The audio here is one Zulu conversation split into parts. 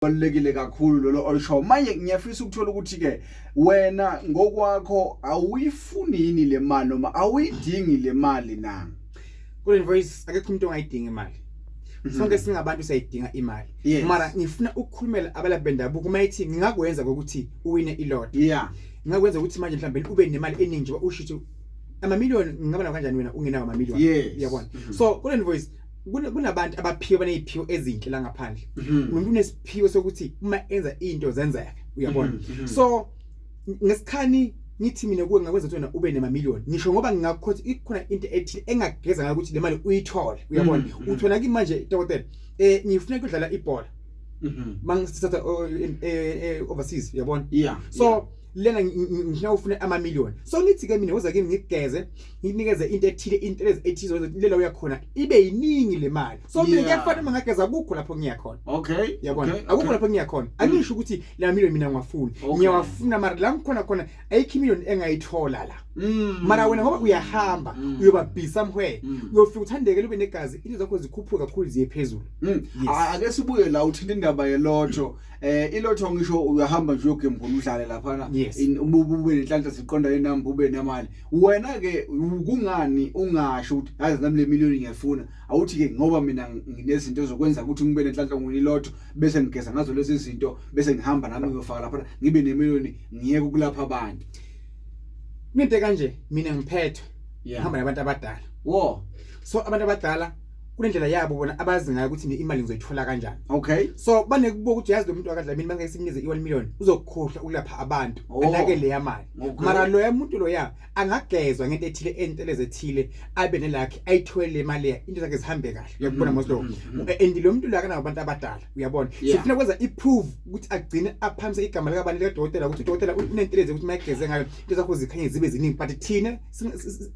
Balekile kakhulu lo olisho manje ngiyafisa ukuthola ukuthi ke wena ngokwakho awuyifuni yini le mali noma awuyidingi le mali na kule voice akekho umuntu ongayidinga imali sonke singabantu sayidinga imali mara ngifuna ukukhulumela abalaphi bendabuko mayithi ngingakwenza ukuthi uwine ilotto ngingakwenza ukuthi manje mhlambe ube nemali eningi ushithi amamiliyoni ngingaba nawo kanjani wena ungenawo amamiliyoni uyabona so kule voice kunabantu abaphiwe baneziphiwo ezinhle la ngaphandle umuntu unesiphiwo sokuthi uma enza into zenzeka uyabona so ngesikhani ngithi mina kuwe ngakwenza ukuthi wena ube nemamiliyoni ngisho ngoba ngingakhothi ikhona into ethile engageza ngayo ukuthi le mali uyithole uyabona uthona ki manje dokotela ngifuna ukudlala ibhola mangisithatha overseas uyabona so lena ngifuna ufuna amamiliyoni so ngithi ke mina uza kimi ngigeze nginikeze into ethile into ethizo lela uyakhona ibe yiningi le mali so mina ngiyafana mangageza akukho lapho ngiyakhona okay yabona akukho lapho ngiyakhona angisho ukuthi la miliyoni mina ngiyafuna ngiyawafuna mara la ngikhona ayikho imiliyoni engayithola la mara wena ngoba uyahamba uyoba busy somewhere uyofika uthandeke ube negazi into zakho zikhuphuka kakhulu ziye phezulu ake sibuye la uthini indaba yelotho ilotho ngisho uyahamba nje uyogembula udlale lapha ube nenhlanhla siqonda lenamba ube nemali wena ke kungani ungasho ukuthi hayi nami le miliyoni ngiyafuna awuthi ke ngoba mina nginezinto zokwenza ukuthi ngibe nenhlanhla ngilotho bese ngigeza ngazo lezi zinto bese ngihamba nami ngiyofaka lapha ngibe nemiliyoni ngiyeke ukulapha abantu into kanje mina ngiphethwe ngihamba nabantu abadala so abantu abadala kunendlela yabo bona abazi ngayo ukuthi imali ngizoyithola kanjani so banekubuka ukuthi yazi lo muntu akadla mina bangayisikinize i1 million uzokukhohlwa ukulapha abantu anake le yamali mara lo yamuntu lo ya angagezwa ngento ethile enteleze ethile abe nelakhe ayithwele le mali into zakhe zihambe kahle uyabona moslo and lo muntu lo akana abantu abadala uyabona sifuna kwenza iprove ukuthi agcine aphamise igama lika bani lekadokotela ukuthi udokotela unenteleze ukuthi mayigeze ngayo into zakho zikhanye zibe ziningi but thina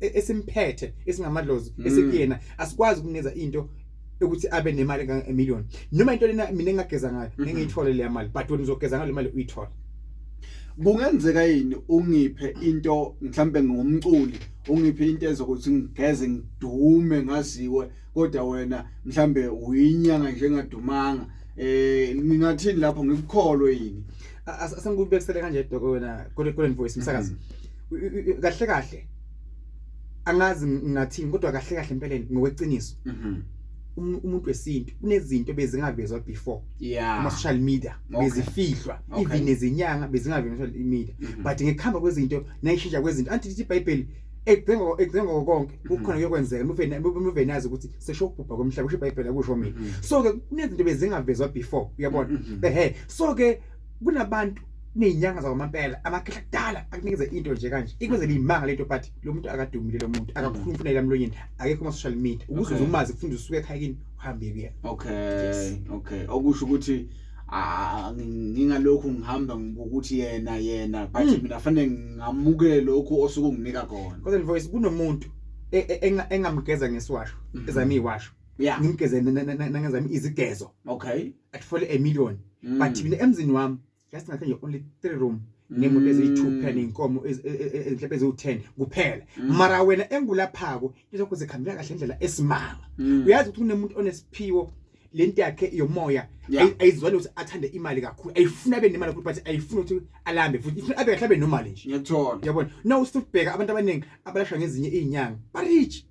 esimphethe esingamadlozi esikuyena asikwazi ukunikeza ukuthi abe nemali ka1 million noma into lena mina engageza ngayo ngiyithole le mali but wena uzogeza ngayo le mali uyithola kungenzeka yini ungiphe into mhlambe ngomculi ungiphe into ezokuthi ngigeze ngidume ngaziwe kodwa wena mhlambe uyinyanga njengadumanga ngingathini lapho ngikukholwe yini asengikubekisele kanje wena kule voice msakazi kahle kahle angazi ngathini kodwa kahle kahle empeleni ngokweqiniso umuntu wesintu kunezinto bezingavezwa before ama social media bezifihlwa even ezinyanga bezingavezwa social media but ngekhamba kwezinto nayishintsha kwezinto anti lithi iBhayibheli ekudzenga konke kukhona kuyokwenzeka muve nazi ukuthi sesho ukubhubha komhlaba kusho iBhayibheli akusho mina so ke kunezinto bezingavezwa before uyabona so ke kunabantu nezinyanga zakwamampela amakhehla kudala akunikeze into nje kanje ikwenzela imanga lento but lo muntu akadumile lo muntu akakhuluma ufuna emlonyeni akekho kuma social media ukuze uzumazi ufunda usuke ekhaya kini uhambe kuyena okusho ukuthi ngingalokhu ngihamba ngokuthi yena but mina fanele ngamukele lokho osuke unginika khona kodwa voice kunomuntu engamgeza ngesiwasho ezami iwasho ngimgeze nangezami izigezo atfole 1 million but mina emzini wami just ngakhe only 3 room nemoto eziyi2 phela inkomo mhlawumbe eziwu10 kuphela mara wena engulaphako izokho zikhambela kahle indlela esimanga uyazi ukuthi kunemuntu onesiphiwo lento yakhe yomoya ayizwani ukuthi athande imali kakhulu ayifuna abe nemali kakhulu but ayifuna ukuthi alambe futhi ifuna abe kahle abe normal nje ngiyathola yabona no usubheka abantu abaningi abalashwa ngezinye izinyanga barich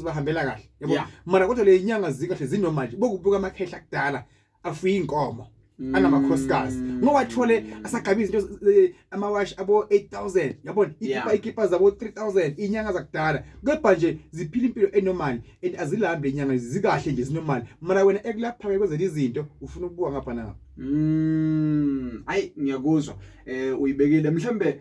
bahambela kahle yabona mara kodwa le izinyanga zikahle zinormal nje bokubuka amakhehla kudala afuye inkomo anamakhosikazi ngowathole asagabiza into amawash abo 8000 yabona ikipa zabo 3000 inyanga zakudala kepha nje ziphila impilo enormal and azilambe inyanga zikahle nje zinormal mara wena ekulapha kwenza izinto ufuna ukubuka ngapha na ayi ngiyakuzwa uyibekile mhlambe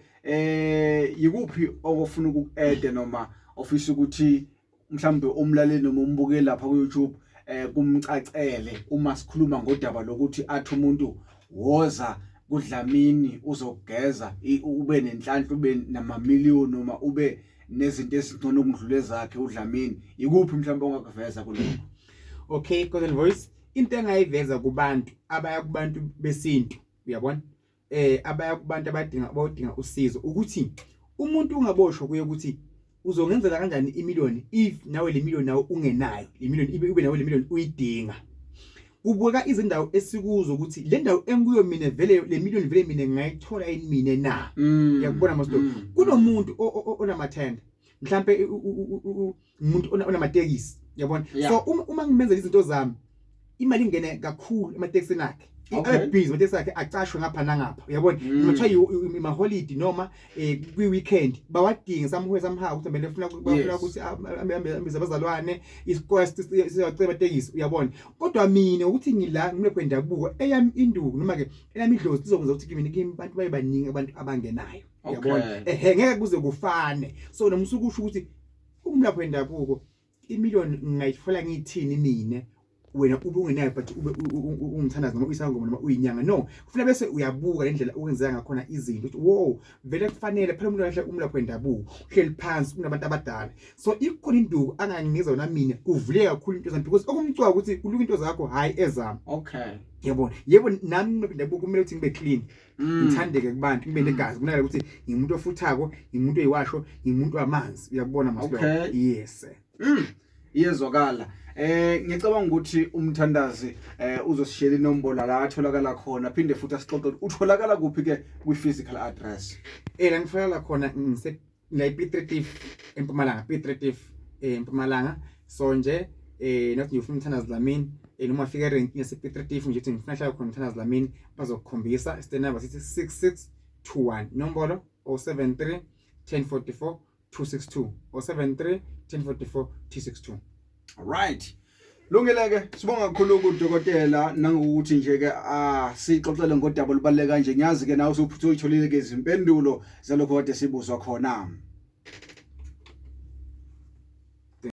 yikuphi okufuna ukuadd noma ofisa ukuthi mhlambe umlaleli noma umbuke lapha ku YouTube kumcacele uma sikhuluma ngodaba lokuthi athi umuntu woza kudlamini uzogeza ube nenhlanhla ube namamiliyoni noma ube nezinto ezingcono ukudlula zakhe udlamini ikuphi mhlawumbe ongakuveza kuloko kodwa voice into engayiveza kubantu abaya kubantu besintu uyabona abaya kubantu abadinga usizo ukuthi umuntu ungaboshwa kuye ukuthi uzongenzela kanjani imiliyoni if nawe le million nawe ungenayo le million ube nawe le million uyidinga ubuka izindawo esikuzo ukuthi le ndawo enkuyo mina vele le million vele mina ngayithola yini na uyakubona masto kunomuntu onamathenda mhlambe umuntu onamatekisi yabona so uma ngimenza izinto zami imali ingene kakhulu ematekisini akhe busy matekisi akhe acashwe ngapha nangapha uyabona noma ima holiday noma kwi weekend bawadinga somehow ukuthi mele bafuna ukuthi ambiza abazalwane iquest siyaceba tekisi uyabona kodwa mina ukuthi ngila ngimekwendabuko eyami induku noma ke eyami idlozi izokwenza ukuthi kimi abantu bayibaningi abantu abangenayo uyabona ngeke kuze kufane so noma usukusho ukuthi umlapho wendabuko imillion ngayithola ngithini mina wena ube ungenayo but ube ungumthandazi noma uyisangoma noma uyinyanga no kufanele bese uyabuka lendlela okwenzeka ngakhona izinto ukuthi wow vele kufanele phela umuntu kahle umlapho wendabuko uhleli phansi kunabantu abadala so ikhona induku anganginikeza wona mina kuvule kakhulu into zami because okumcwa ukuthi kuluka into zakho hayi ezami yebo nami wendabuko kumele ukuthi ngibe clean ngithandeke kubantu ngibe negazi kunala ukuthi ngimuntu ofuthako ngimuntu oyiwasho ngimuntu wamanzi uyakubona masilo yes iyezwakala ngicabanga ukuthi umthandazi uzosishela inombolo la atholakala khona phinde futhi asixoxe utholakala kuphi ke kwi physical address la ngifaka khona ngise la P30 eMpumalanga P30 eMpumalanga so nje nathi ngifuna umthandazi lamini noma fika rank yase P30 nje ngifuna hlala khona umthandazi lamini bazokukhombisa stand number sithi 6621 nombolo 073 1044 262 073 1044 262. Alright. Lungeleke sibonga kakhulu kudokotela nangokuthi nje ke sixoxele ngodaba olubaleka kanje ngiyazi ke nawe usuphuthe uyitholile ke izimpendulo zalokho kade sibuzwa khona.